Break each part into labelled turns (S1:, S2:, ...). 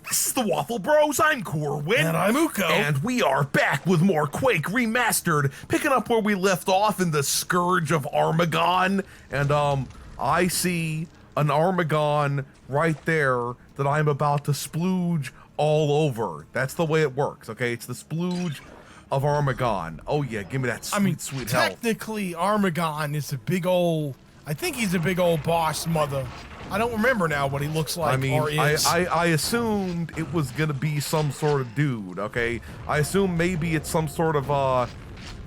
S1: This is the Waffle Bros. I'm Corwin.
S2: And I'm Uko.
S1: And we are back with more Quake Remastered, picking up where we left off in the Scourge of Armagon. And I see an ArmaGONE right there that I'm about to splooge all over. That's the way it works, okay? It's the splooge of ArmaGONE. Oh yeah, give me that sweet health.
S2: Technically, ArmaGONE is a big old, I think he's a big old boss mother. I don't remember now what he looks like.
S1: I mean,
S2: or is.
S1: I assumed it was gonna be some sort of dude, okay? I assume maybe it's some sort of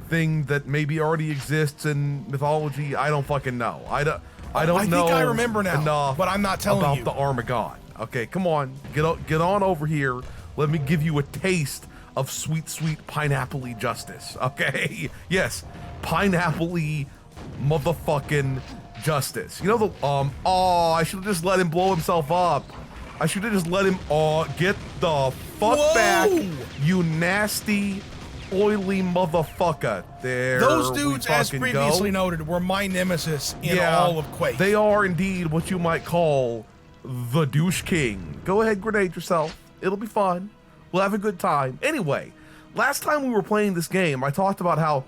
S1: thing that maybe already exists in mythology. I don't fucking know. I don't know.
S2: I think I remember now,
S1: enough
S2: but I'm not telling
S1: about
S2: you.
S1: the ArmaGONE. Okay, come on, get on over here. Let me give you a taste of sweet, sweet pineapple-y justice. Okay, yes, pineapple-y motherfucking justice. You know the oh, I should have just let him blow himself up. I should have just let him get the fuck back, you nasty, oily motherfucker. There.
S2: Those dudes, as previously noted, were my nemesis in all of Quake.
S1: They are indeed what you might call the douche king. Go ahead, grenade yourself. It'll be fun. We'll have a good time. Anyway, last time we were playing this game, I talked about how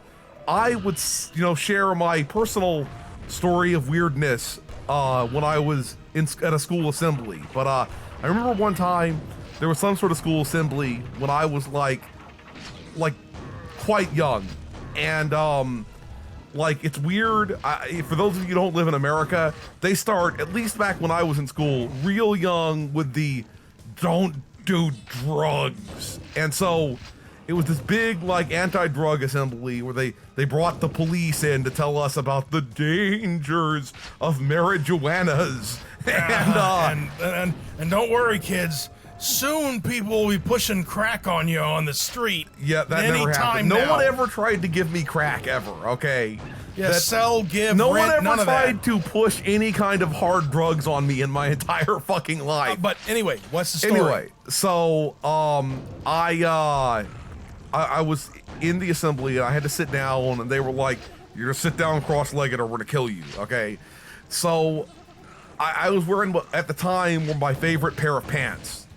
S1: I would, share my personal story of weirdness when I was at a school assembly. But I remember one time there was some sort of school assembly when I was like quite young, and it's weird. For those of you who don't live in America, they start, at least back when I was in school, real young with the don't do drugs. And so it was this big anti-drug assembly where they brought the police in to tell us about the dangers of marijuanas.
S2: And don't worry, kids. Soon people will be pushing crack on you on the street.
S1: Yeah, that never happened. No one ever tried to give me crack ever, okay?
S2: Yeah, sell, give,
S1: no
S2: rent,
S1: one ever tried to push any kind of hard drugs on me in my entire fucking life.
S2: But anyway, what's the story?
S1: Anyway, so I was in the assembly and I had to sit down, and they were like, "You're gonna sit down cross-legged or we're gonna kill you." Okay, so I was wearing what at the time were my favorite pair of pants,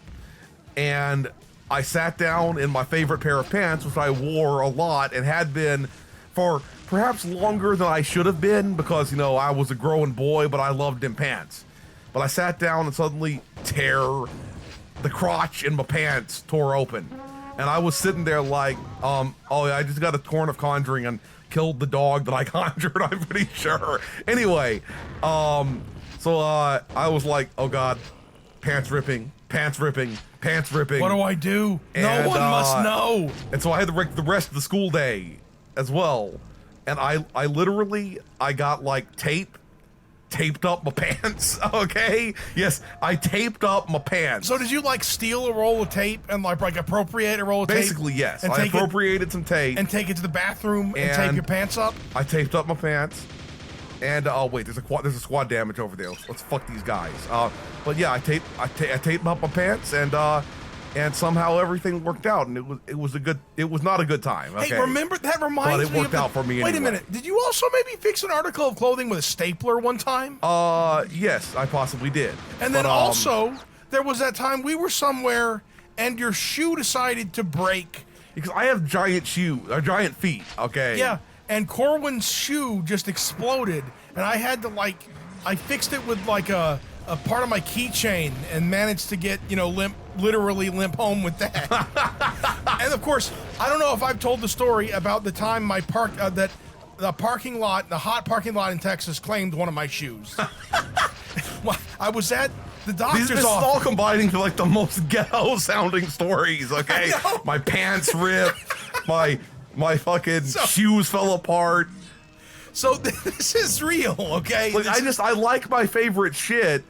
S1: and I sat down in my favorite pair of pants, which I wore a lot and had been for perhaps longer than I should have been, because I was a growing boy, but I loved them pants. But I sat down and suddenly the crotch in my pants tore open. And I was sitting there like, oh yeah, I just got a torn of conjuring and killed the dog that I conjured, I'm pretty sure. Anyway, so I was like, oh God, pants ripping, pants ripping, pants ripping.
S2: What do I do?
S1: And,
S2: no one must know.
S1: And so I had the rest of the school day as well. And I literally got taped up my pants, okay? Yes, I taped up my pants.
S2: So did you steal a roll of tape and appropriate a roll of tape?
S1: Basically, yes. I appropriated some tape.
S2: And take it to the bathroom and tape your pants up?
S1: I taped up my pants. And oh wait, there's a squad damage over there. Let's fuck these guys. But yeah, I taped up my pants, and somehow everything worked out, and it was not a good time. Okay?
S2: Hey, remember that reminds me.
S1: But it worked out for me anyway.
S2: Wait a minute, did you also maybe fix an article of clothing with a stapler one time?
S1: Yes, I possibly did.
S2: And then also there was that time we were somewhere and your shoe decided to break
S1: because I have giant feet. Okay.
S2: Yeah, and Corwin's shoe just exploded, and I had to I fixed it with a part of my keychain and managed to get, literally limp home with that. And of course, I don't know if I've told the story about the time my the hot parking lot in Texas claimed one of my shoes. I was at the doctor's office.
S1: This is all combining to the most ghetto sounding stories, okay? My pants ripped, my fucking shoes fell apart.
S2: So this is real, okay?
S1: I like my favorite shit.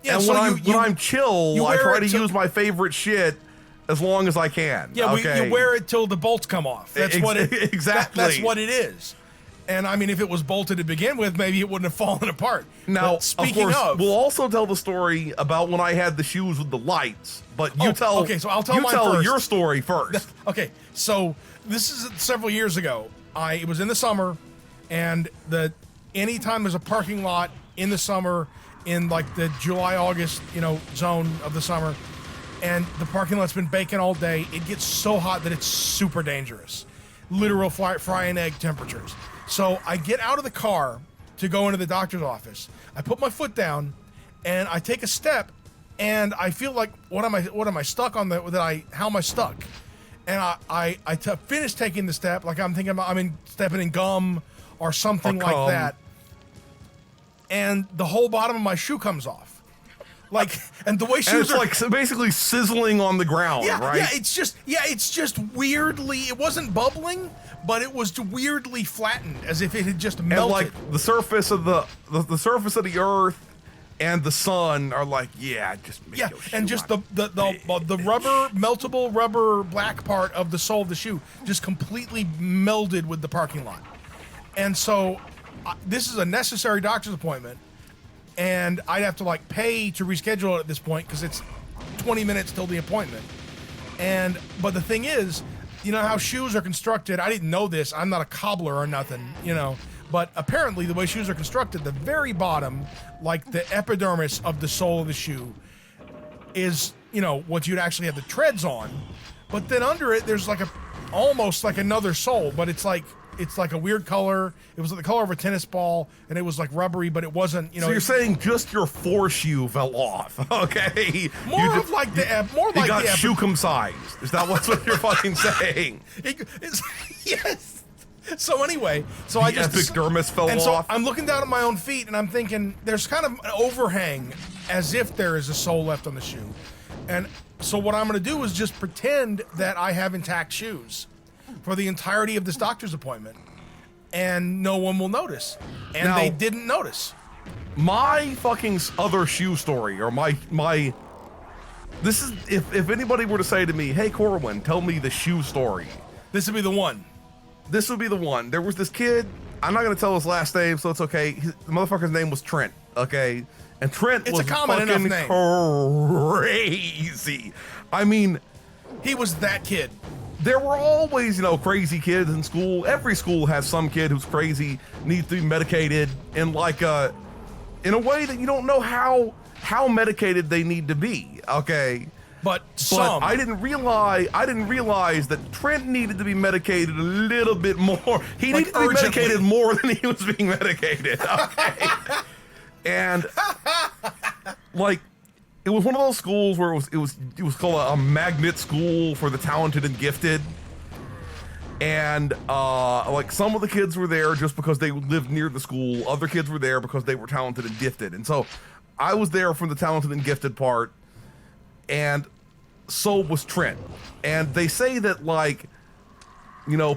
S1: Yeah, and
S2: so
S1: when I'm chill, I try to use my favorite shit as long as I can.
S2: Yeah,
S1: okay?
S2: You wear it till the bolts come off. That's what it
S1: exactly.
S2: That's what it is. And I mean, if it was bolted to begin with, maybe it wouldn't have fallen apart.
S1: Now,
S2: but speaking
S1: of course, we'll also tell the story about when I had the shoes with the lights. But you tell.
S2: Okay, so I'll tell mine first.
S1: Your story first.
S2: Okay, so this is several years ago. It was in the summer, and anytime there's a parking lot in the summer, in the July, August, zone of the summer, and the parking lot's been baking all day. It gets so hot that it's super dangerous. Literal fry and egg temperatures. So I get out of the car to go into the doctor's office. I put my foot down, and I take a step, and I feel like, what am I stuck on how am I stuck? And I finish taking the step, like I'm thinking about, stepping in gum or something like that. And the whole bottom of my shoe comes off. Like, and the way shoes are
S1: like basically sizzling on the ground, right?
S2: Yeah, it's just weirdly, it wasn't bubbling, but it was weirdly flattened, as if it had just melted.
S1: And like the surface of the surface of the earth and the sun are like, just make your shoe
S2: and just
S1: on.
S2: the rubber, meltable rubber black part of the sole of the shoe just completely melded with the parking lot. And so this is a necessary doctor's appointment, and I'd have to like pay to reschedule it at this point because it's 20 minutes till the appointment. But the thing is, you know how shoes are constructed. I didn't know this. I'm not a cobbler or nothing, but apparently the way shoes are constructed, the very bottom, like the epidermis of the sole of the shoe, is what you'd actually have the treads on. But then under it, there's like almost like another sole, but it's like a weird color. It was the color of a tennis ball, and it was like rubbery, but it wasn't. So
S1: you're saying just your foreshoe fell off, okay?
S2: You got
S1: shoe-cum size. Is that what you're fucking saying?
S2: Yes. So anyway,
S1: the epidermis fell off.
S2: So I'm looking down at my own feet, and I'm thinking there's kind of an overhang, as if there is a sole left on the shoe. And so what I'm going to do is just pretend that I have intact shoes for the entirety of this doctor's appointment, and no one will notice. And they didn't notice.
S1: My fucking other shoe story, or my this is, if anybody were to say to me, hey Corwin, tell me the shoe story,
S2: this would be the one.
S1: This would be the one. There was this kid, I'm not gonna tell his last name, so it's okay. The motherfucker's name was Trent, okay? And Trent was
S2: a common enough name.
S1: Crazy. I mean,
S2: he was that kid.
S1: There were always, crazy kids in school. Every school has some kid who's crazy, needs to be medicated in in a way that you don't know how medicated they need to be. Okay.
S2: But
S1: I didn't realize that Trent needed to be medicated a little bit more. He needed to be medicated more than he was being medicated. Okay. And it was one of those schools where it was called a magnet school for the talented and gifted. And some of the kids were there just because they lived near the school. Other kids were there because they were talented and gifted. And so I was there from the talented and gifted part, and so was Trent. And they say that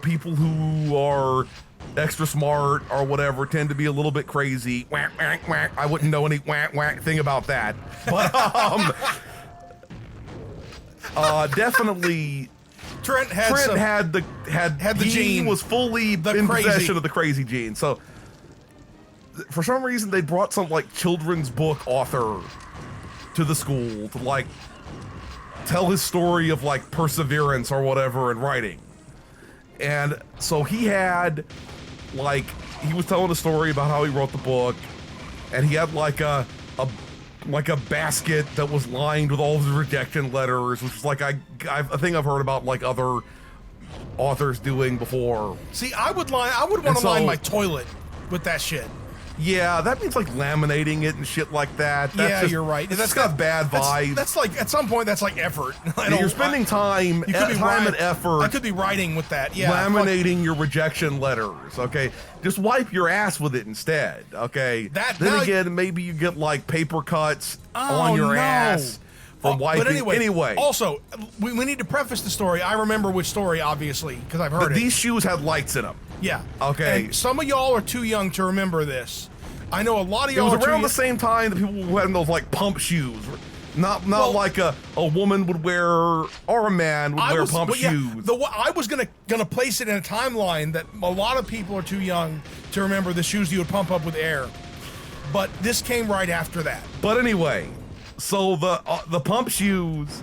S1: people who are extra smart or whatever tend to be a little bit crazy. Whack, whack, whack. I wouldn't know any whack, whack thing about that. But definitely
S2: Trent
S1: had the gene. He was fully in possession of the crazy gene. So for some reason they brought some children's book author to the school to tell his story of perseverance or whatever in writing. And so he had he was telling a story about how he wrote the book, and he had a basket that was lined with all of his rejection letters, which is I think I've heard about other authors doing before.
S2: See, I would want to line my toilet with that shit.
S1: Yeah, that means laminating it and shit like that.
S2: You're right.
S1: That's got bad vibes.
S2: That's at some point that's effort.
S1: You're spending time and effort.
S2: I could be writing with that. Yeah,
S1: laminating your rejection letters. Okay, just wipe your ass with it instead. Okay. Again, maybe you get paper cuts on your ass from wiping.
S2: But anyway. Also, we need to preface the story. I remember which story, obviously, because I've heard it.
S1: These shoes had lights in them.
S2: Yeah.
S1: Okay.
S2: And some of y'all are too young to remember this. I know a lot of y'all.
S1: It was around the same time that people who had those pump shoes. Not a woman would wear or a man would wear pump shoes.
S2: I was gonna place it in a timeline that a lot of people are too young to remember the shoes you would pump up with air. But this came right after that.
S1: But anyway, so the pump shoes,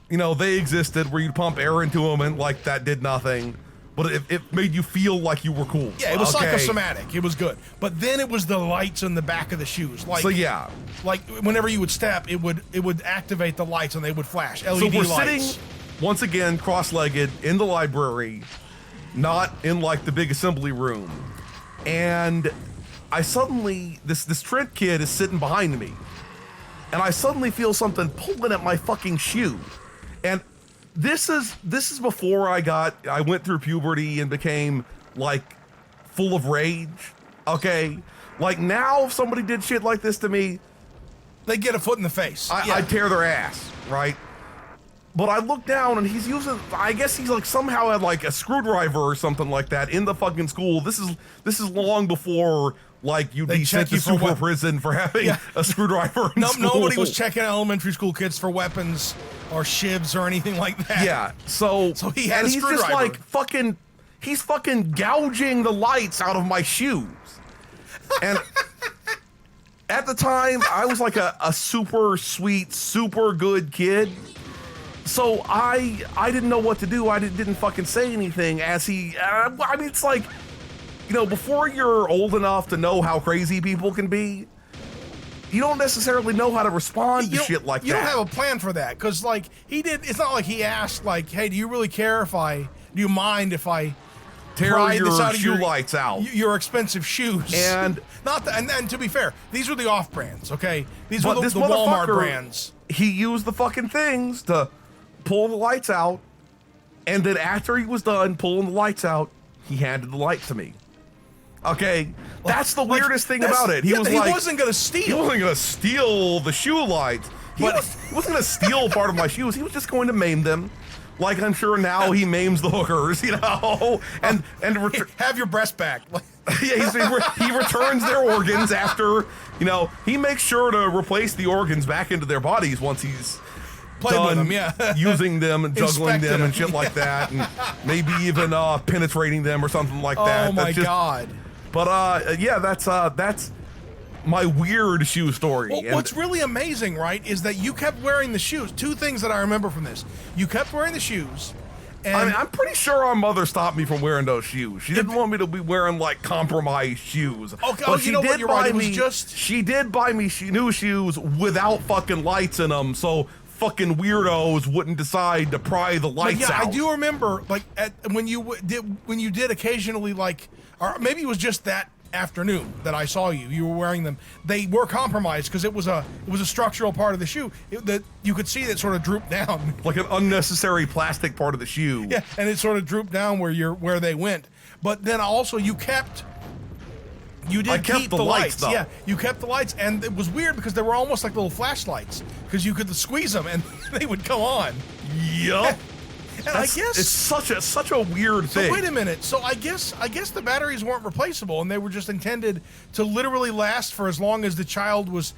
S1: they existed where you'd pump air into them and that did nothing. but it made you feel like you were cool.
S2: Yeah, it was
S1: okay?
S2: psychosomatic. It was good. But then it was the lights on the back of the shoes. Like,
S1: so yeah,
S2: like whenever you would step, it would activate the lights and they would flash LED
S1: so we're
S2: lights.
S1: sitting once again cross-legged in the library, not in like the big assembly room, and I suddenly this Trent kid is sitting behind me, and I suddenly feel something pulling at my fucking shoe, and this is before I went through puberty and became like full of rage. Okay, like now if somebody did shit like this to me,
S2: they get a foot in the face.
S1: I'd tear their ass, right? But I look down and he's using, I guess he's like somehow had like a screwdriver or something like that in the fucking school. This is long before like you'd be sent to super prison for having a screwdriver in school.
S2: Nobody was checking elementary school kids for weapons or shivs or anything like that.
S1: Yeah, so
S2: he had a
S1: he's
S2: screwdriver.
S1: just like he's fucking gouging the lights out of my shoes. And at the time, I was like a super sweet, super good kid. So I didn't know what to do. I didn't fucking say anything as he, I mean, it's like, you know, before you're old enough to know how crazy people can be, you don't necessarily know how to respond to shit like that.
S2: You don't have a plan for that, because like it's not like he asked like, hey, do you really care do you mind if I
S1: tear your shoe lights out?
S2: Your expensive shoes.
S1: And
S2: not that, and to be fair, these were the off brands, okay? These were the
S1: this
S2: Walmart brands.
S1: He used the fucking things to pull the lights out, and then after he was done pulling the lights out, he handed the light to me. Okay, that's the weirdest thing about it. He
S2: wasn't gonna steal.
S1: He wasn't gonna steal the shoe lights. He wasn't gonna steal part of my shoes. He was just going to maim them, like I'm sure now he maims the hookers, you know. And
S2: have your breast back.
S1: Yeah, he returns their organs after, you know, he makes sure to replace the organs back into their bodies once he's done
S2: with them,
S1: using them and juggling them and shit like that, and maybe even penetrating them or something like that.
S2: Oh my God.
S1: But yeah, that's my weird shoe story.
S2: Well, what's really amazing, right, is that you kept wearing the shoes. Two things that I remember from this: you kept wearing the shoes. And
S1: I mean, I'm pretty sure our mother stopped me from wearing those shoes. She didn't want me to be wearing like compromised shoes.
S2: Okay,
S1: but
S2: you know what? You're right. It was just
S1: she did buy me new shoes without fucking lights in them, so fucking weirdos wouldn't decide to pry the lights out.
S2: I do remember, like, when you did occasionally, like, or maybe it was just that afternoon that I saw you were wearing them. They were compromised because it was a structural part of the shoe that you could see that sort of drooped down,
S1: like an unnecessary plastic part of the shoe.
S2: Yeah, and it sort of drooped down where they went. But then also you kept keep the lights.
S1: Though.
S2: Yeah, you kept the lights, and it was weird because they were almost like little flashlights because you could squeeze them and they would go on.
S1: Yup.
S2: And I guess
S1: it's such a weird thing.
S2: So wait a minute. So I guess the batteries weren't replaceable, and they were just intended to literally last for as long as the child was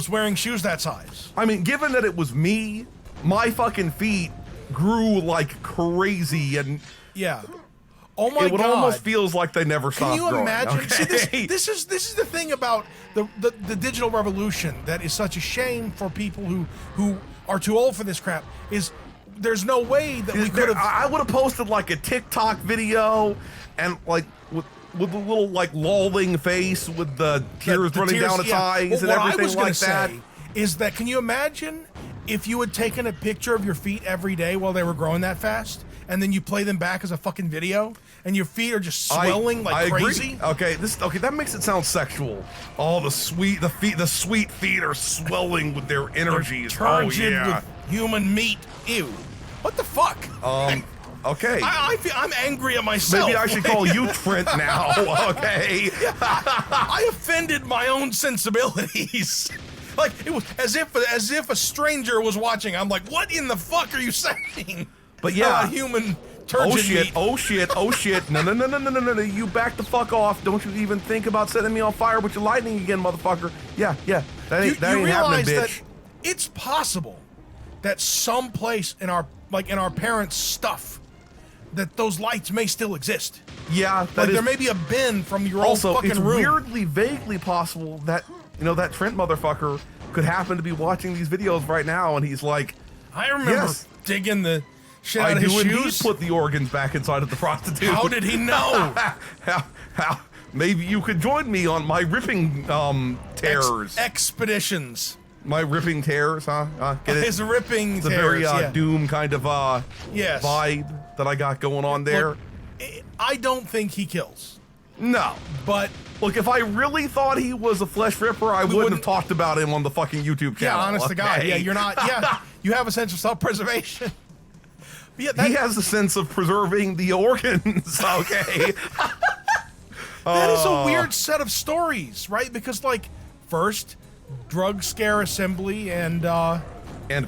S2: wearing shoes that size.
S1: I mean, given that it was me, my fucking feet grew like crazy, and
S2: yeah. Oh my God!
S1: It almost feels like they never stopped growing.
S2: Can you imagine?
S1: Okay.
S2: See, this is the thing about the digital revolution that is such a shame for people who are too old for this crap. Is there's no way that we could have.
S1: I would have posted like a TikTok video, and like with the little like lolling face with the tears running down its eyes and everything like that.
S2: Is that, can you imagine if you had taken a picture of your feet every day while they were growing that fast, and then you play them back as a fucking video, and your feet are just swelling like crazy?
S1: Agree. Okay, that makes it sound sexual. Oh, the sweet feet are swelling with their energies.
S2: Turgid with human meat. Ew. What the fuck?
S1: Okay.
S2: I'm angry at myself.
S1: Maybe I should call you Trent now. Okay.
S2: I offended my own sensibilities. Like, it was as if a stranger was watching. I'm like, what in the fuck are you saying?
S1: But yeah,
S2: human turgid meat.
S1: Oh shit! No! You back the fuck off! Don't you even think about setting me on fire with your lightning again, motherfucker? Yeah. That ain't happening, bitch.
S2: That it's possible that someplace in our parents' stuff, that those lights may still exist.
S1: Yeah,
S2: there may be a bin from your old fucking room.
S1: Also, it's weirdly, vaguely possible that that Trent motherfucker could happen to be watching these videos right now, and he's like,
S2: I remember digging the shit
S1: I
S2: out of his
S1: do indeed
S2: shoes?
S1: put the organs back inside of the prostitute.
S2: How did he know?
S1: how? Maybe you could join me on my ripping tears.
S2: Expeditions.
S1: My ripping tears, huh? Get it?
S2: His ripping
S1: It's a
S2: tears.
S1: very Doom kind of
S2: Yes.
S1: vibe that I got going on there.
S2: Look, I don't think he kills.
S1: No.
S2: But
S1: Look, if I really thought he was a flesh ripper, I wouldn't have talked about him on the fucking YouTube channel.
S2: yeah, honest to God, yeah, you're not. Yeah, you have a sense of self-preservation. But yeah,
S1: He has a sense of preserving the organs, okay?
S2: that is a weird set of stories, right? Because like, first, drug scare assembly and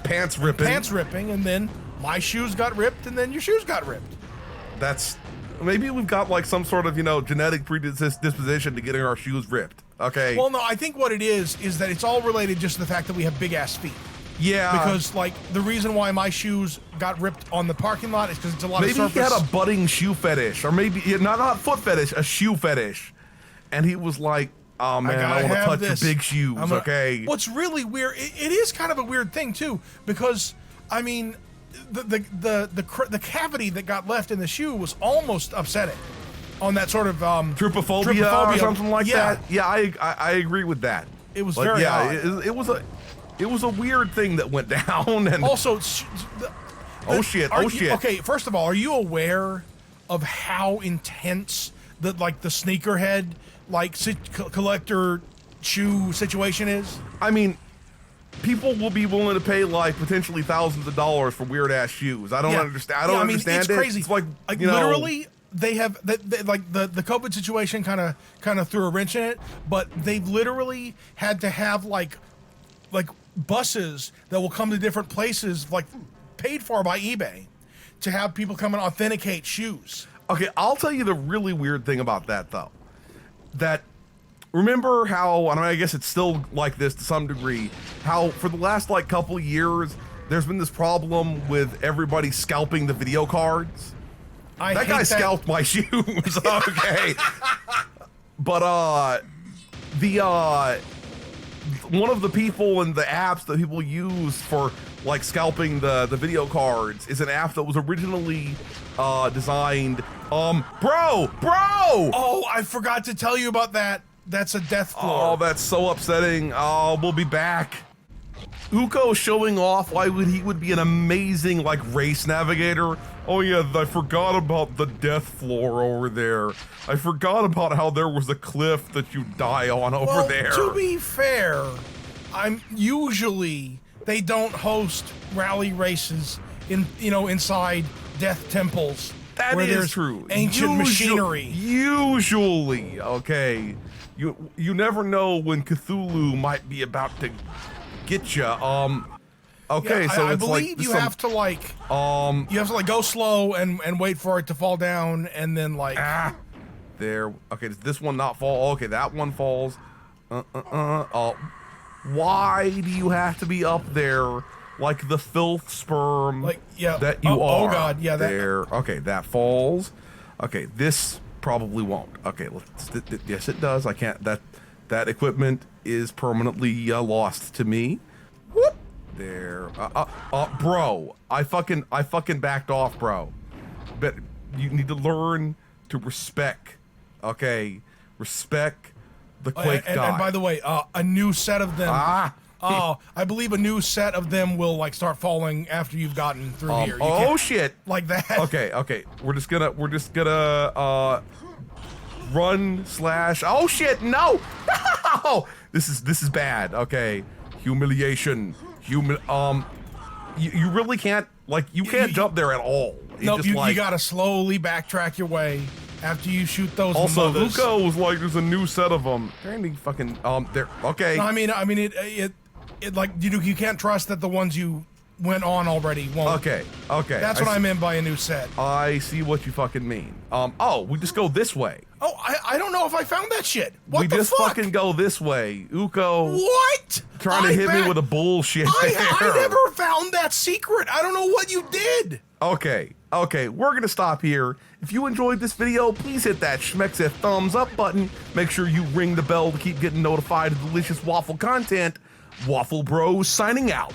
S1: pants ripping.
S2: and then my shoes got ripped, and then your shoes got ripped.
S1: That's maybe we've got like some sort of genetic predisposition to getting our shoes ripped. Okay.
S2: Well, no, I think what it is that it's all related just to the fact that we have big ass feet.
S1: Yeah.
S2: Because like the reason why my shoes got ripped on the parking lot is because it's a lot of surface.
S1: Maybe he had a budding shoe fetish, or maybe not foot fetish, a shoe fetish, and he was like, "Oh man, I want to touch your big shoes." Okay.
S2: What's really weird? It is kind of a weird thing too, because I mean, the cavity that got left in the shoe was almost upsetting. On that sort of
S1: trypophobia or something like that. Yeah, I agree with that.
S2: It was very odd.
S1: It was a weird thing that went down. And
S2: also,
S1: oh shit!
S2: Okay, first of all, are you aware of how intense the sneakerhead collector shoe situation is?
S1: I mean, people will be willing to pay like potentially thousands of dollars for weird ass shoes. I don't understand. I don't understand
S2: it's
S1: it.
S2: Crazy.
S1: It's like
S2: literally. They have the COVID situation kind of threw a wrench in it, but they've literally had to have like buses that will come to different places, like paid for by eBay, to have people come and authenticate shoes.
S1: Okay, I'll tell you the really weird thing about that though. That remember how, and I guess it's still like this to some degree, how for the last like couple years there's been this problem with everybody scalping the video cards. That guy scalped my shoes, okay. But one of the people in the apps that people use for like scalping the video cards is an app that was originally designed bro!
S2: Oh, I forgot to tell you about that. That's a death floor.
S1: Oh, that's so upsetting. Oh, we'll be back. Uko showing off why he would be an amazing like race navigator. Oh yeah, I forgot about the death floor over there. I forgot about how there was a cliff that you die on over there.
S2: To be fair, usually they don't host rally races inside death temples.
S1: That
S2: where
S1: is
S2: there's
S1: true.
S2: Ancient machinery.
S1: Usually, okay. You never know when Cthulhu might be about to get you. Okay,
S2: yeah,
S1: so
S2: I
S1: it's
S2: believe
S1: like
S2: you have to go slow and wait for it to fall down, and then
S1: there. Okay, does this one not fall? Okay, that one falls. Why do you have to be up there like the filth sperm that you are?
S2: Oh god, yeah,
S1: there. Okay, that falls. Okay, this probably won't. Okay, yes, it does. I can't. That equipment is permanently lost to me. Whoop. There. Bro, I fucking backed off, bro. But you need to learn to respect. Okay, respect the Quake guy.
S2: And by the way, a new set of them. I believe a new set of them will start falling after you've gotten through here.
S1: Oh shit!
S2: Like that.
S1: Okay. We're just gonna run slash. Oh shit! No! No! This is bad. Okay, humiliation. You really can't you can't jump there at all.
S2: Nope, you gotta slowly backtrack your way after you shoot those.
S1: Also,
S2: mothers.
S1: Luca was like, "There's a new set of them." There ain't any fucking there. Okay.
S2: No, I mean it you can't trust that the ones you went on already won't.
S1: Okay.
S2: That's what I meant by a new set.
S1: I see what you fucking mean. We just go this way.
S2: Oh, I don't know if I found that shit. What the fuck?
S1: Fucking go this way. Uko.
S2: What?
S1: Trying to hit me with a bullshit
S2: I never found that secret. I don't know what you did.
S1: Okay, we're gonna stop here. If you enjoyed this video, please hit that schmexa thumbs up button. Make sure you ring the bell to keep getting notified of delicious Waffle content. Waffle Bros signing out.